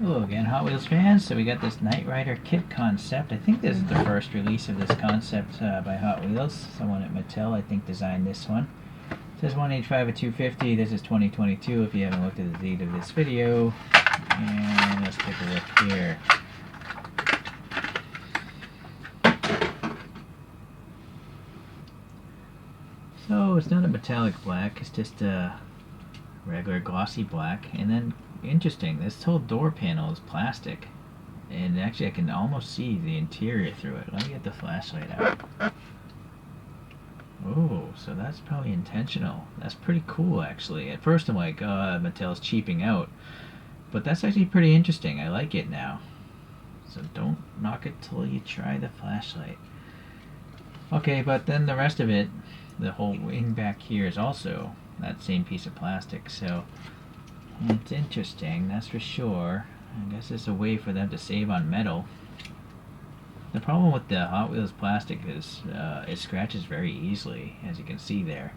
Hello again, Hot Wheels fans. So we got this Knight Rider KITT concept. I think this is the first release of this concept by Hot Wheels. Someone at Mattel, I think, designed this one. It says 185 at 250. This is 2022 if you haven't looked at the date of this video. And let's take a look here. So it's not a metallic black, it's just a regular glossy black. And then, interesting, this whole door panel is plastic. And actually I can almost see the interior through it. Let me get the flashlight out. Oh, so that's probably intentional. That's pretty cool, actually. At first I'm like, Mattel's cheaping out. But that's actually pretty interesting. I like it now. So don't knock it till you try the flashlight. Okay, but then the rest of it, the whole wing back here is also that same piece of plastic. So it's interesting, that's for sure. I guess it's a way for them to save on metal. The problem with the Hot Wheels plastic is it scratches very easily, as you can see there.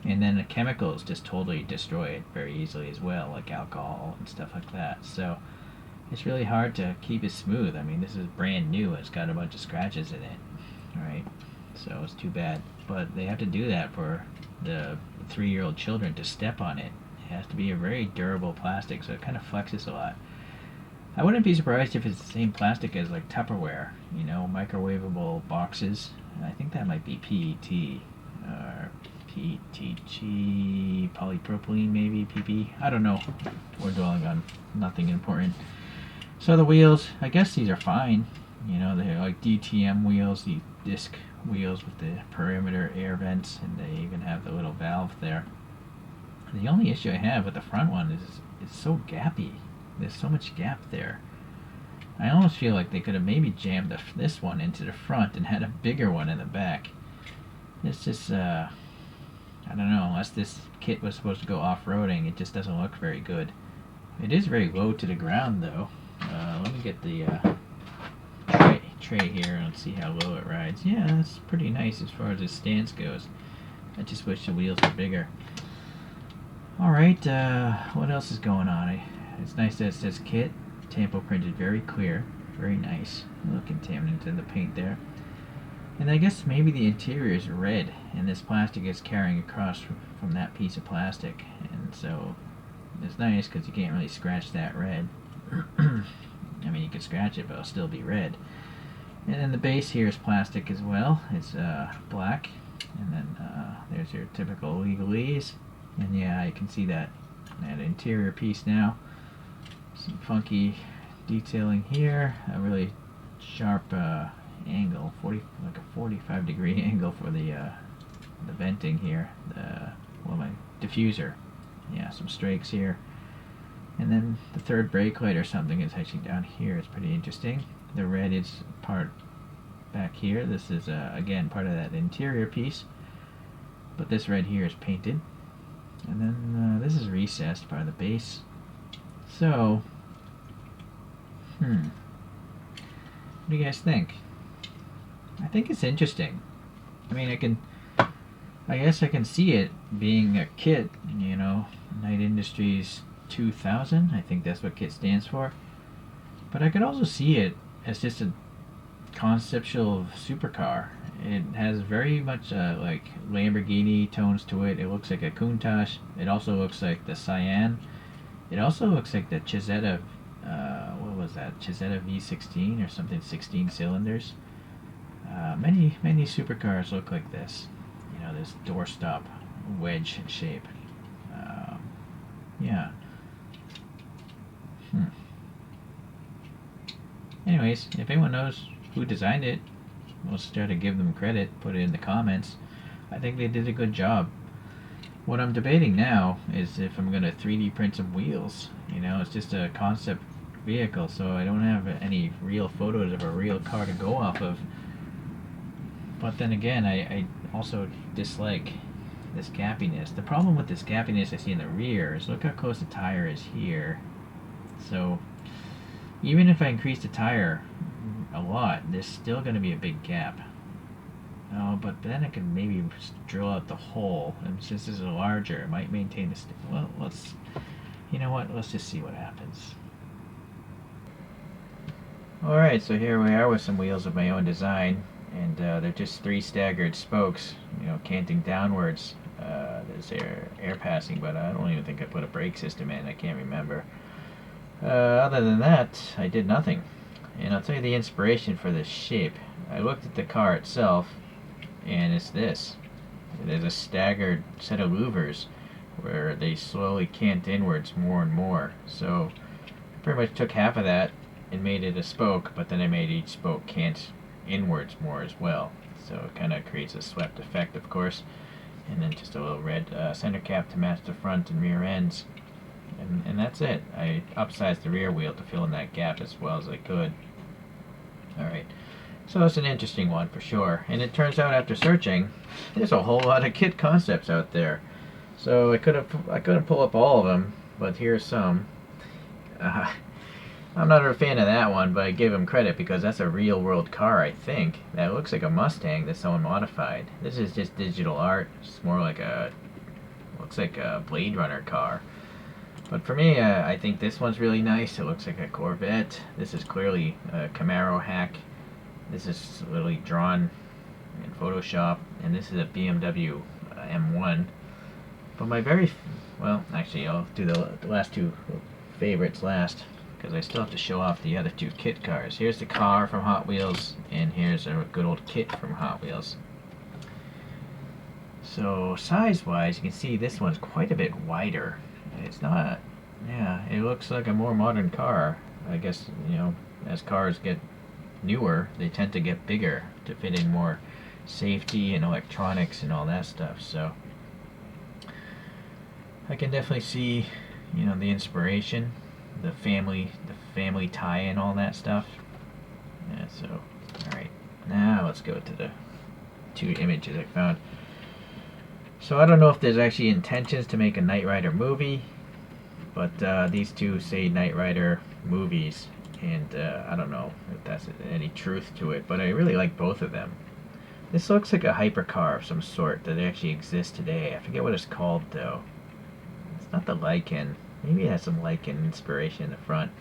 And then the chemicals just totally destroy it very easily as well, like alcohol and stuff like that. So it's really hard to keep it smooth. I mean, this is brand new. It's got a bunch of scratches in it, right? So it's too bad. But they have to do that for the 3-year-old children to step on it. It has to be a very durable plastic, so it kind of flexes a lot. I wouldn't be surprised if it's the same plastic as like Tupperware, you know, microwavable boxes. I think that might be PET or PETG, polypropylene maybe, PP. I don't know. We're dwelling on nothing important. So the wheels, I guess these are fine. You know, they're like DTM wheels, the disc wheels with the perimeter air vents, and they even have the little valve there. The only issue I have with the front one is it's so gappy. There's so much gap there. I almost feel like they could have maybe jammed this one into the front and had a bigger one in the back. It's just, I don't know, unless this kit was supposed to go off-roading, it just doesn't look very good. It is very low to the ground, though. Let me get the tray here and see how low it rides. Yeah, that's pretty nice as far as its stance goes. I just wish the wheels were bigger. Alright, what else is going on? It's nice that it says KITT. Tampo printed, very clear. Very nice. No contaminant in the paint there. And I guess maybe the interior is red, and this plastic is carrying across from that piece of plastic. And so it's nice because you can't really scratch that red. I mean, you can scratch it, but it'll still be red. And then the base here is plastic as well. It's black. And then there's your typical legalese. And yeah, you can see that interior piece now. Some funky detailing here. A really sharp angle, like a 45-degree angle for the venting here. My diffuser. Yeah, some strakes here. And then the third brake light or something is actually down here. It's pretty interesting. The red is part back here. This is again part of that interior piece. But this red here is painted. And then this is recessed part of the base. So, what do you guys think? I think it's interesting. I mean, I guess I can see it being a KITT, you know, Knight Industries 2000. I think that's what KITT stands for. But I could also see it as just a conceptual supercar. It has very much like Lamborghini tones to it. It looks like a Countach. It also looks like the Cyan. It also looks like the Chisetta, what was that? Chisetta V16 or something, 16 cylinders. Many supercars look like this. You know, this doorstop wedge shape. Yeah. Anyways, if anyone knows who designed it, we'll try to give them credit, put it in the comments. I think they did a good job. What I'm debating now is if I'm going to 3D print some wheels. You know, it's just a concept vehicle, so I don't have any real photos of a real car to go off of. But then again, I also dislike this gappiness. The problem with this gappiness I see in the rear is look how close the tire is here. So even if I increase the tire a lot, there's still going to be a big gap. Oh, but then I can maybe drill out the hole, and since this is larger, it might maintain the well, you know what, let's just see what happens. Alright, so here we are with some wheels of my own design, and they're just 3 staggered spokes, you know, canting downwards. There's air passing, but I don't even think I put a brake system in, I can't remember. Other than that, I did nothing. And I'll tell you the inspiration for this shape. I looked at the car itself, and it's this. There's a staggered set of louvers where they slowly cant inwards more and more. So I pretty much took half of that and made it a spoke, but then I made each spoke cant inwards more as well. So it kind of creates a swept effect, of course. And then just a little red center cap to match the front and rear ends. And that's it. I upsized the rear wheel to fill in that gap as well as I could. Alright, so it's an interesting one for sure. And it turns out after searching, there's a whole lot of KITT concepts out there. So I couldn't pull up all of them, but here's some. I'm not a fan of that one, but I give him credit because that's a real world car, I think. That looks like a Mustang that someone modified. This is just digital art. It's more like looks like a Blade Runner car. But for me, I think this one's really nice. It looks like a Corvette. This is clearly a Camaro hack. This is literally drawn in Photoshop. And this is a BMW M1. But my well, actually, I'll do the last two favorites last, because I still have to show off the other 2 KITT cars. Here's the car from Hot Wheels, and here's a good old KITT from Hot Wheels. So size-wise, you can see this one's quite a bit wider. It's not, yeah, it looks like a more modern car. I guess, you know, as cars get newer, they tend to get bigger to fit in more safety and electronics and all that stuff. So I can definitely see, you know, the inspiration, the family tie and all that stuff. Yeah, so, alright, now let's go to the 2 images I found. So I don't know if there's actually intentions to make a Knight Rider movie, but these 2 say Knight Rider movies, and I don't know if that's any truth to it, but I really like both of them. This looks like a hypercar of some sort that actually exists today. I forget what it's called though. It's not the Lycan. Maybe it has some Lycan inspiration in the front.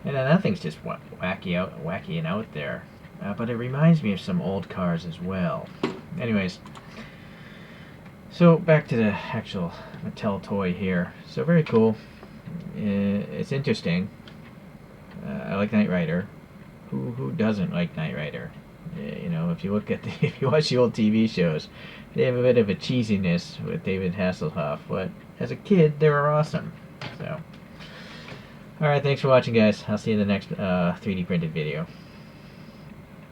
And that thing's just wacky and out there. But it reminds me of some old cars as well. Anyways, so back to the actual Mattel toy here. So very cool. It's interesting. I like Knight Rider. Who doesn't like Knight Rider? You know, if you look at if you watch the old TV shows, they have a bit of a cheesiness with David Hasselhoff, but as a kid, they were awesome. So, alright, thanks for watching, guys. I'll see you in the next 3D printed video.